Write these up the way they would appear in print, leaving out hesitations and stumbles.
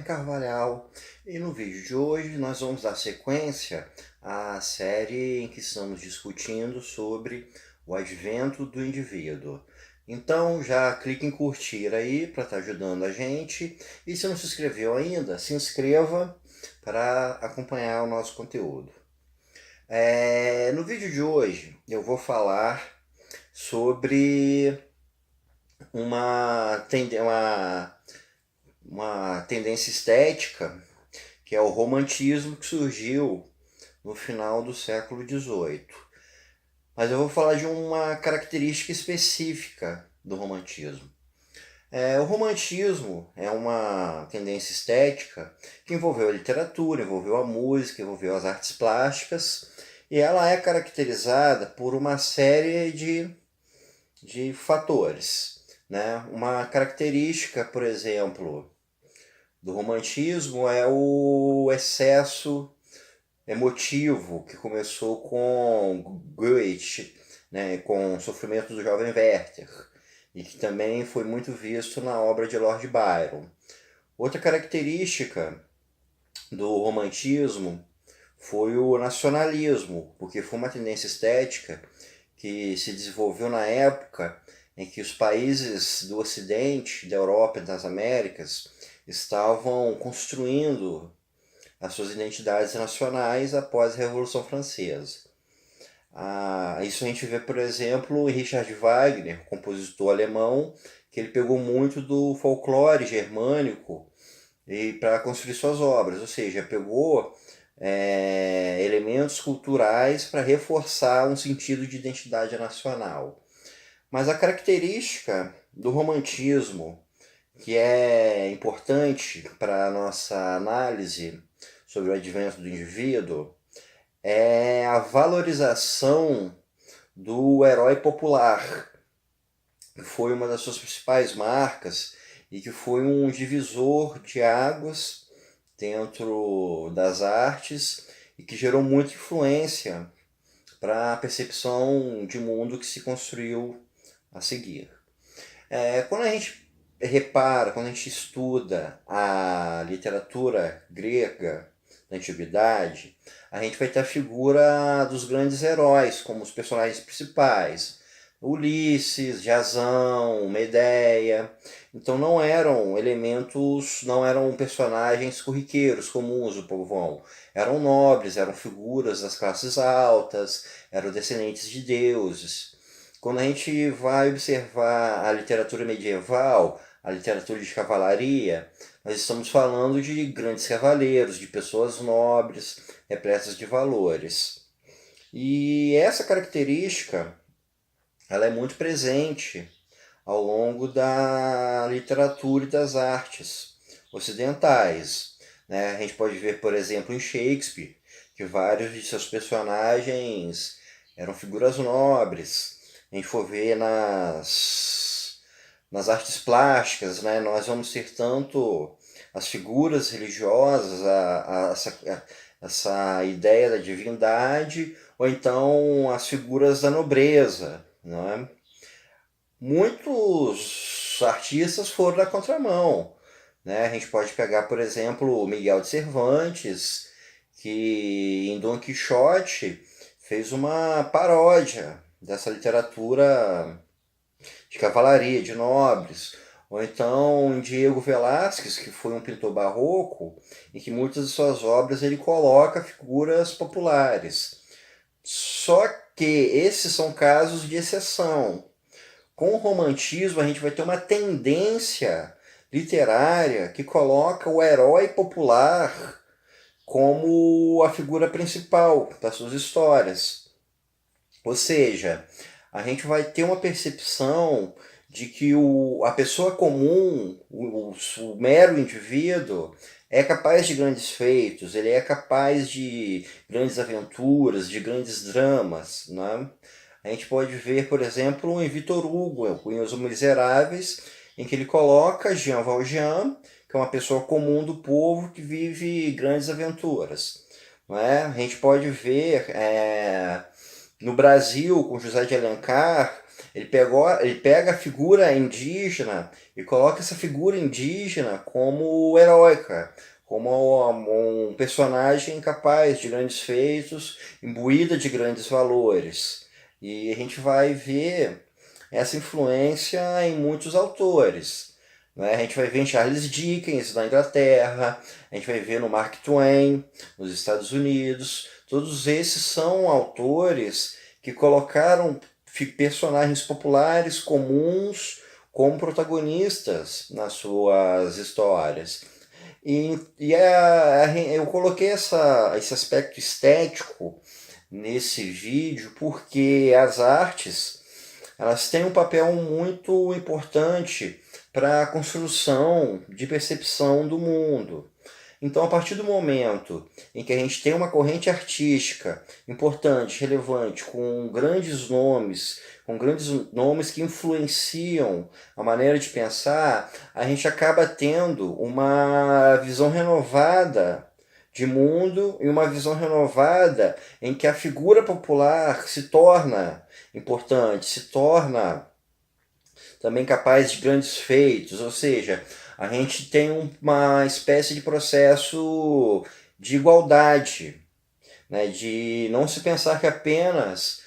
Carvalhal e no vídeo de hoje nós vamos dar sequência à série em que estamos discutindo sobre o advento do indivíduo. Então já clique em curtir aí para estar ajudando a gente e se não se inscreveu ainda, se inscreva para acompanhar o nosso conteúdo. No vídeo de hoje eu vou falar sobre uma tendência estética, que é o romantismo, que surgiu no final do século XVIII. Mas eu vou falar de uma característica específica do romantismo. O romantismo é uma tendência estética que envolveu a literatura, envolveu a música, envolveu as artes plásticas, e ela é caracterizada por uma série de fatores, né? Uma característica, por exemplo, do romantismo é o excesso emotivo que começou com Goethe, né, com o Sofrimento do Jovem Werther, e que também foi muito visto na obra de Lord Byron. Outra característica do romantismo foi o nacionalismo, porque foi uma tendência estética que se desenvolveu na época em que os países do Ocidente, da Europa e das Américas estavam construindo as suas identidades nacionais após a Revolução Francesa. Isso a gente vê, por exemplo, em Richard Wagner, compositor alemão, que ele pegou muito do folclore germânico para construir suas obras, ou seja, pegou elementos culturais para reforçar um sentido de identidade nacional. Mas a característica do romantismo que é importante para a nossa análise sobre o advento do indivíduo é a valorização do herói popular, que foi uma das suas principais marcas e que foi um divisor de águas dentro das artes e que gerou muita influência para a percepção de mundo que se construiu a seguir. Quando a gente repara, quando a gente estuda a literatura grega da antiguidade, a gente vai ter a figura dos grandes heróis como os personagens principais, Ulisses, Jasão, Medeia. Então não eram personagens corriqueiros comuns do povão. Eram nobres, eram figuras das classes altas, eram descendentes de deuses. Quando a gente vai observar a literatura medieval, a literatura de cavalaria, nós estamos falando de grandes cavaleiros, de pessoas nobres, repletas de valores. E essa característica ela é muito presente ao longo da literatura e das artes ocidentais, né? A gente pode ver, por exemplo, em Shakespeare, que vários de seus personagens eram figuras nobres. A gente for ver nas artes plásticas, né, nós vamos ter tanto as figuras religiosas, essa ideia da divindade, ou então as figuras da nobreza. Não é? Muitos artistas foram da contramão. Né? A gente pode pegar, por exemplo, Miguel de Cervantes, que em Dom Quixote fez uma paródia dessa literatura de cavalaria, de nobres. Ou então Diego Velázquez, que foi um pintor barroco, em que muitas de suas obras ele coloca figuras populares. Só que esses são casos de exceção. Com o romantismo a gente vai ter uma tendência literária que coloca o herói popular como a figura principal das suas histórias. Ou seja, a gente vai ter uma percepção de que a pessoa comum, o mero indivíduo, é capaz de grandes feitos, ele é capaz de grandes aventuras, de grandes dramas. Né? A gente pode ver, por exemplo, em Victor Hugo, em Os Miseráveis, em que ele coloca Jean Valjean, que é uma pessoa comum do povo que vive grandes aventuras. Não é? A gente pode ver no Brasil, com José de Alencar, Ele pega a figura indígena e coloca essa figura indígena como heróica, como um personagem capaz de grandes feitos, imbuída de grandes valores. E a gente vai ver essa influência em muitos autores. Né? A gente vai ver em Charles Dickens, na Inglaterra, a gente vai ver no Mark Twain, nos Estados Unidos. Todos esses são autores que colocaram personagens populares comuns como protagonistas nas suas histórias. Eu coloquei esse aspecto estético nesse vídeo porque as artes elas têm um papel muito importante para a construção de percepção do mundo. Então, a partir do momento em que a gente tem uma corrente artística importante, relevante, com grandes nomes que influenciam a maneira de pensar, a gente acaba tendo uma visão renovada de mundo e uma visão renovada em que a figura popular se torna importante, se torna também capaz de grandes feitos, ou seja, a gente tem uma espécie de processo de igualdade, né, de não se pensar que apenas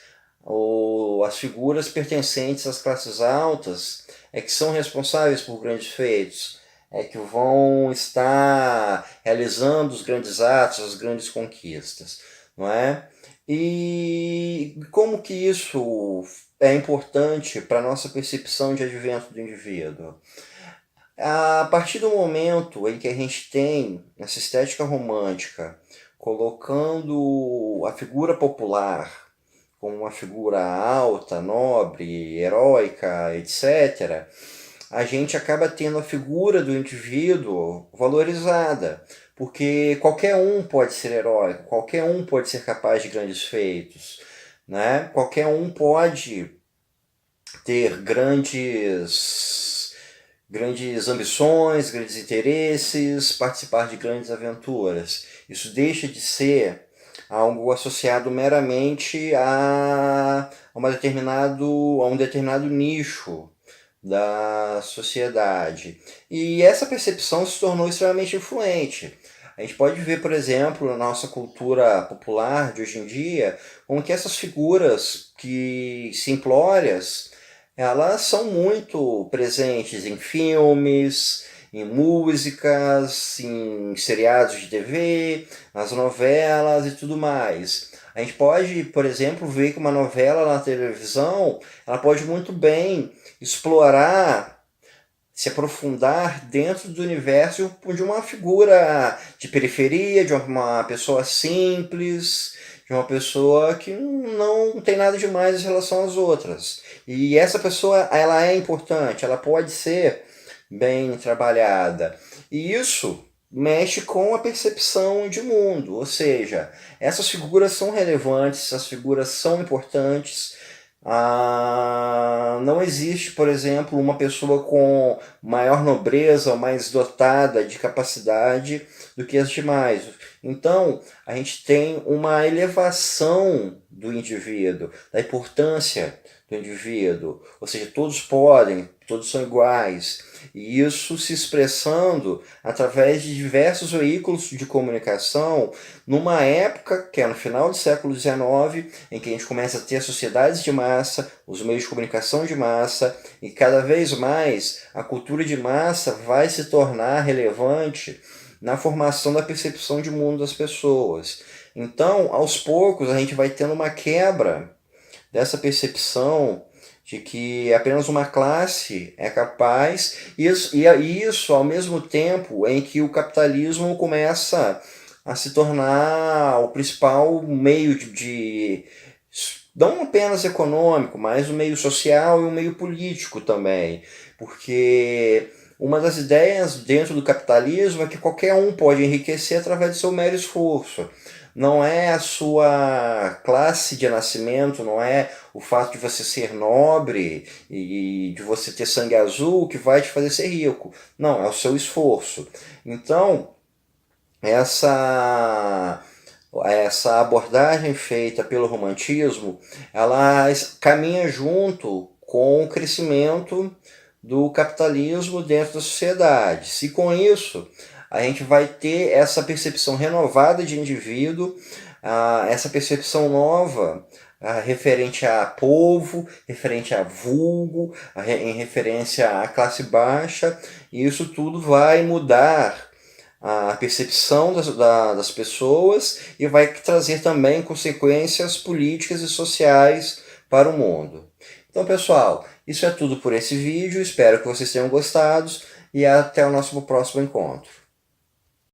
as figuras pertencentes às classes altas é que são responsáveis por grandes feitos, é que vão estar realizando os grandes atos, as grandes conquistas, não é? E como que isso é importante para a nossa percepção de advento do indivíduo? A partir do momento em que a gente tem essa estética romântica colocando a figura popular como uma figura alta, nobre, heróica, etc., a gente acaba tendo a figura do indivíduo valorizada, porque qualquer um pode ser heróico, qualquer um pode ser capaz de grandes feitos, né? Qualquer um pode ter grandes ambições, grandes interesses, participar de grandes aventuras. Isso deixa de ser algo associado meramente a um determinado nicho da sociedade. E essa percepção se tornou extremamente influente. A gente pode ver, por exemplo, na nossa cultura popular de hoje em dia, como que essas figuras que simplórias, elas são muito presentes em filmes, em músicas, em seriados de TV, nas novelas e tudo mais. A gente pode, por exemplo, ver que uma novela na televisão, ela pode muito bem explorar, se aprofundar dentro do universo de uma figura de periferia, de uma pessoa simples, de uma pessoa que não tem nada demais em relação às outras. E essa pessoa, ela é importante, ela pode ser bem trabalhada. E isso mexe com a percepção de mundo, ou seja, essas figuras são relevantes, essas figuras são importantes. Não existe, por exemplo, uma pessoa com maior nobreza ou mais dotada de capacidade do que as demais. Então, a gente tem uma elevação do indivíduo, da importância do indivíduo, ou seja, todos podem, todos são iguais, e isso se expressando através de diversos veículos de comunicação, numa época que é no final do século XIX, em que a gente começa a ter sociedades de massa, os meios de comunicação de massa, e cada vez mais a cultura de massa vai se tornar relevante na formação da percepção de mundo das pessoas. Então, aos poucos, a gente vai tendo uma quebra dessa percepção de que apenas uma classe é capaz, e isso ao mesmo tempo em que o capitalismo começa a se tornar o principal meio não apenas econômico, mas o meio social e o meio político também, porque uma das ideias dentro do capitalismo é que qualquer um pode enriquecer através do seu mero esforço. Não é a sua classe de nascimento, não é o fato de você ser nobre e de você ter sangue azul que vai te fazer ser rico. Não, é o seu esforço. Então, essa abordagem feita pelo romantismo, ela caminha junto com o crescimento do capitalismo dentro da sociedade. Se com isso a gente vai ter essa percepção renovada de indivíduo, essa percepção nova referente a povo, referente a vulgo, em referência à classe baixa, e isso tudo vai mudar a percepção das pessoas e vai trazer também consequências políticas e sociais para o mundo. Então, pessoal, isso é tudo por esse vídeo. Espero que vocês tenham gostado e até o nosso próximo encontro.